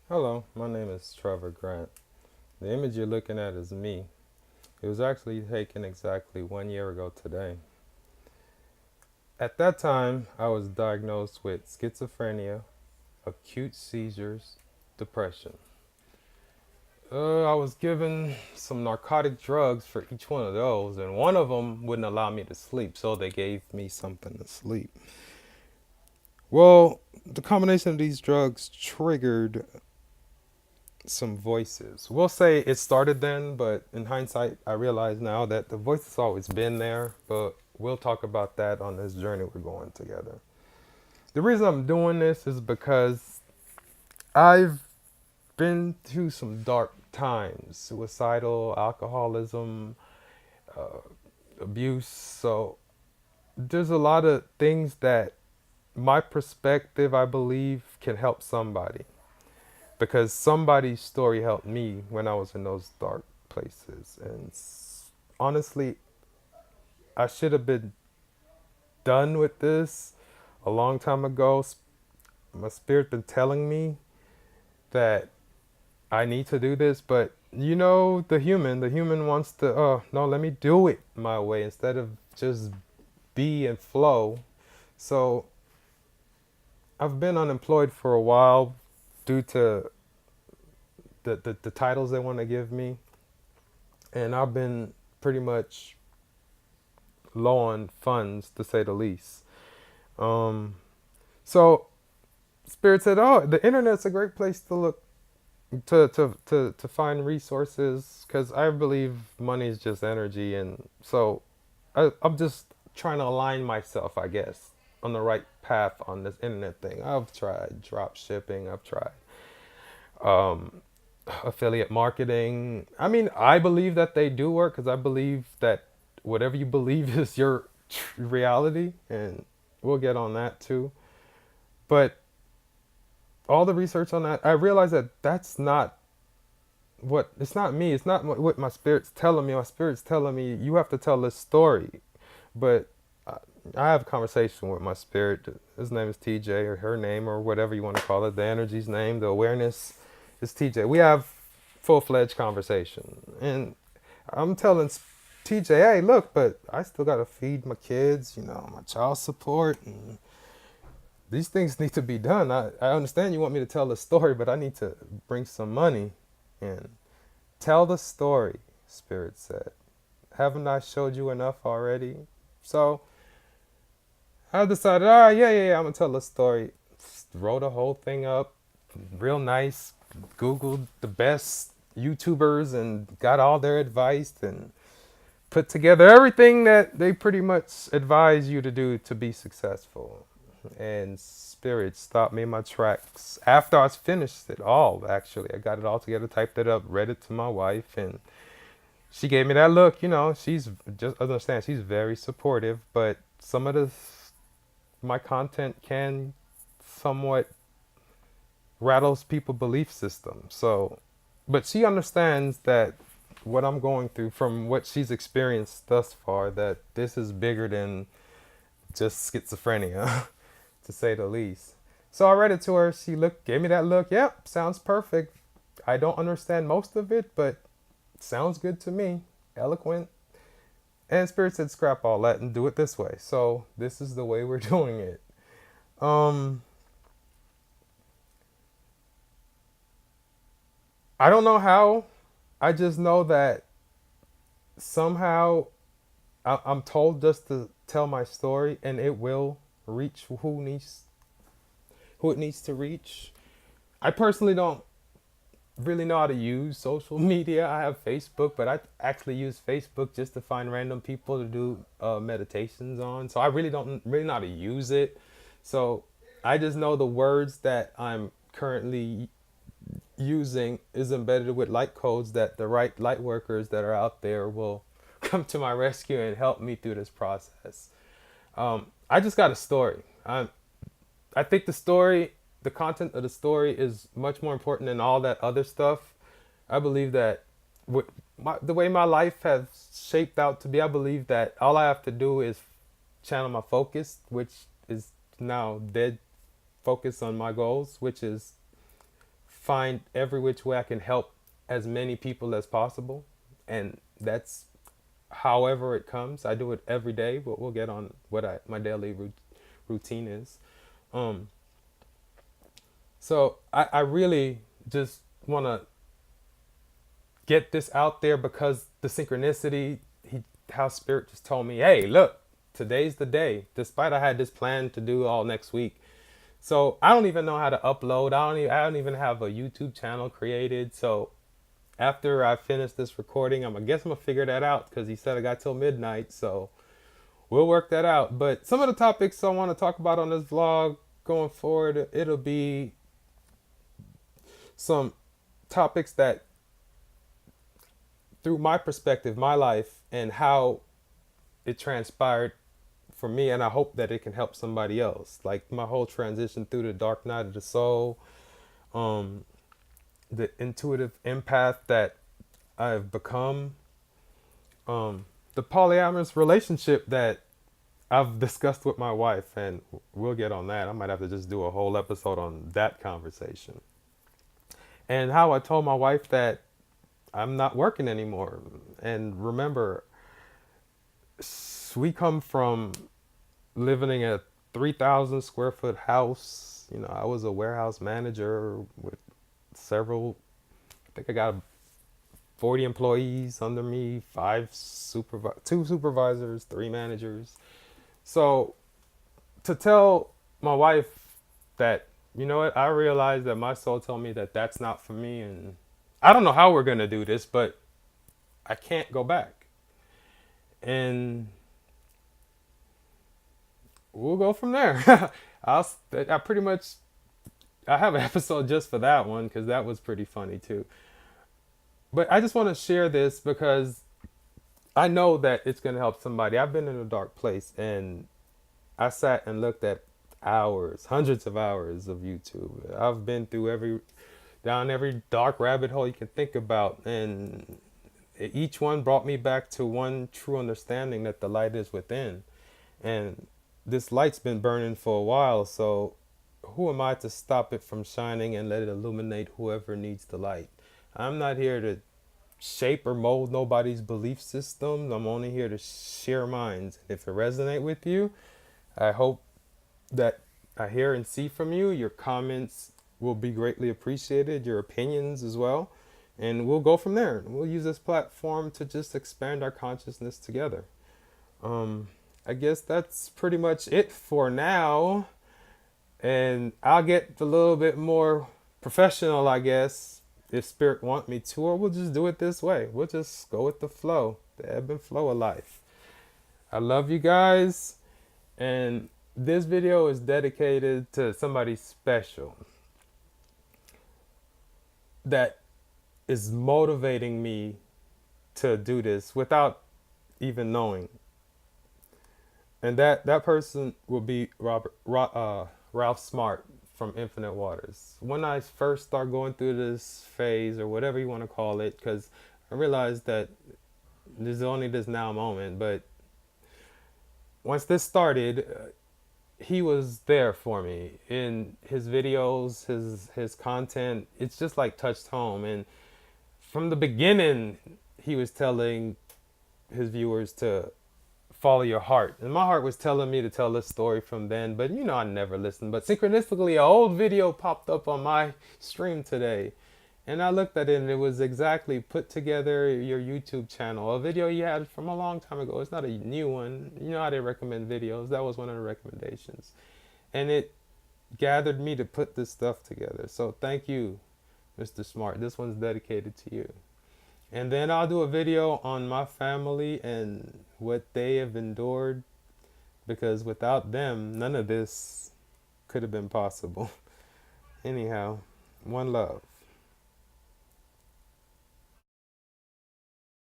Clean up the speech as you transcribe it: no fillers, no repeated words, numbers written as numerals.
Hello, my name is Trevor Grant. The image you're looking at is me. It was actually taken exactly 1 year ago today. At that time, I was diagnosed with schizophrenia, acute seizures, depression. I was given some narcotic drugs for each one of those, and one of them wouldn't allow me to sleep, so they gave me something to sleep. Well, the combination of these drugs triggered some voices. We'll say it started then, but in hindsight, I realize now that the voice has always been there, but we'll talk about that on this journey we're going together. The reason I'm doing this is because I've been through some dark times, suicidal, alcoholism, abuse. So there's a lot of things that my perspective, I believe, can help somebody. Because somebody's story helped me when I was in those dark places. And honestly, I should have been done with this a long time ago. My spirit been telling me that I need to do this, but the human wants to, oh, no, let me do it my way instead of just be and flow. So I've been unemployed for a while due to the titles they want to give me. And I've been pretty much low on funds, to say the least. Um, so Spirit said, "Oh, the internet's a great place to look to find resources because I believe money is just energy, and so I'm just trying to align myself, I guess, on the right path on this internet thing. I've tried drop shipping, I've tried um, affiliate marketing. I mean, I believe that they do work because I believe that whatever you believe is your reality, and we'll get on that too. But all the research on that, I realized that that's not what it's not me. It's not what my spirit's telling me. My spirit's telling me you have to tell this story. But I have a conversation with my spirit. His name is TJ, or her name, or whatever you want to call it. The energy's name, the awareness is TJ. We have full-fledged conversation, and I'm telling TJ, hey, look, but I still gotta feed my kids, my child support, and these things need to be done. I understand you want me to tell the story, but I need to bring some money and tell the story, Spirit said. Haven't I showed you enough already? So I decided, yeah, I'm gonna tell the story. Wrote a whole thing up, real nice. Googled the best YouTubers and got all their advice and put together everything that they pretty much advise you to do to be successful. And Spirit stopped me in my tracks after I finished it all. Actually, I got it all together, typed it up, read it to my wife, and she gave me that look. She's just understand she's very supportive, but some of my content can somewhat rattles people's belief system. So, but she understands that what I'm going through from what she's experienced thus far, that this is bigger than just schizophrenia, to say the least. So I read it to her. She gave me that look. Yep, sounds perfect. I don't understand most of it, but sounds good to me. Eloquent. And Spirit said, scrap all that and do it this way. So this is the way we're doing it. Um, I don't know how. I just know that somehow I'm told just to tell my story, and it will reach who it needs to reach. I personally don't really know how to use social media. I have Facebook, but I actually use Facebook just to find random people to do meditations on. So I really don't really know how to use it. So I just know the words that I'm currently using is embedded with light codes that the right light workers that are out there will come to my rescue and help me through this process. I just got a story. I think the content of the story is much more important than all that other stuff. I believe that the way my life has shaped out to be, I believe that all I have to do is channel my focus, which is now dead focus on my goals, which is find every which way I can help as many people as possible. And that's however it comes. I do it every day, but we'll get on what my daily routine is. Um, so I really just want to get this out there because the synchronicity, how Spirit just told me, hey, look, today's the day. Despite I had this plan to do all next week. So I don't even know how to upload. I don't even have a YouTube channel created. So after I finish this recording, I guess I'm gonna figure that out because he said I got till midnight. So we'll work that out. But some of the topics I want to talk about on this vlog going forward, it'll be some topics that, through my perspective, my life, and how it transpired for me, and I hope that it can help somebody else. Like my whole transition through the dark night of the soul, um, the intuitive empath that I've become, the polyamorous relationship that I've discussed with my wife, and we'll get on that. I might have to just do a whole episode on that conversation. And how I told my wife that I'm not working anymore. And remember, we come from living in a 3,000 square foot house. You know, I was a warehouse manager with several, I think I got 40 employees under me, two supervisors, 3 managers. So to tell my wife that, you know what, I realized that my soul told me that that's not for me, and I don't know how we're going to do this, but I can't go back. And we'll go from there. I pretty much, I have an episode just for that one because that was pretty funny too. But I just want to share this because I know that it's going to help somebody. I've been in a dark place and I sat and looked at hours, hundreds of hours of YouTube. I've been through down every dark rabbit hole you can think about, and each one brought me back to one true understanding that the light is within. And this light's been burning for a while, so who am I to stop it from shining and let it illuminate whoever needs the light? I'm not here to shape or mold nobody's belief systems. I'm only here to share minds. If it resonates with you, I hope that I hear and see from you. Your comments will be greatly appreciated, your opinions as well. And we'll go from there. We'll use this platform to just expand our consciousness together. I guess that's pretty much it for now. And I'll get a little bit more professional, I guess, if Spirit want me to, or we'll just do it this way. We'll just go with the flow, the ebb and flow of life. I love you guys. And this video is dedicated to somebody special that is motivating me to do this without even knowing. And that person will be Ralph Smart from Infinite Waters. When I first start going through this phase, or whatever you want to call it, because I realized that there's only this now moment, but once this started, he was there for me in his videos, his content. It's just like touched home. And from the beginning, he was telling his viewers to follow your heart. And my heart was telling me to tell this story from then, but you know, I never listened. But synchronistically, an old video popped up on my stream today. And I looked at it and it was exactly put together your YouTube channel, a video you had from a long time ago. It's not a new one. You know how they recommend videos. That was one of the recommendations. And it gathered me to put this stuff together. So thank you, Mr. Smart. This one's dedicated to you. And then I'll do a video on my family and what they have endured, because without them, none of this could have been possible. Anyhow, one love.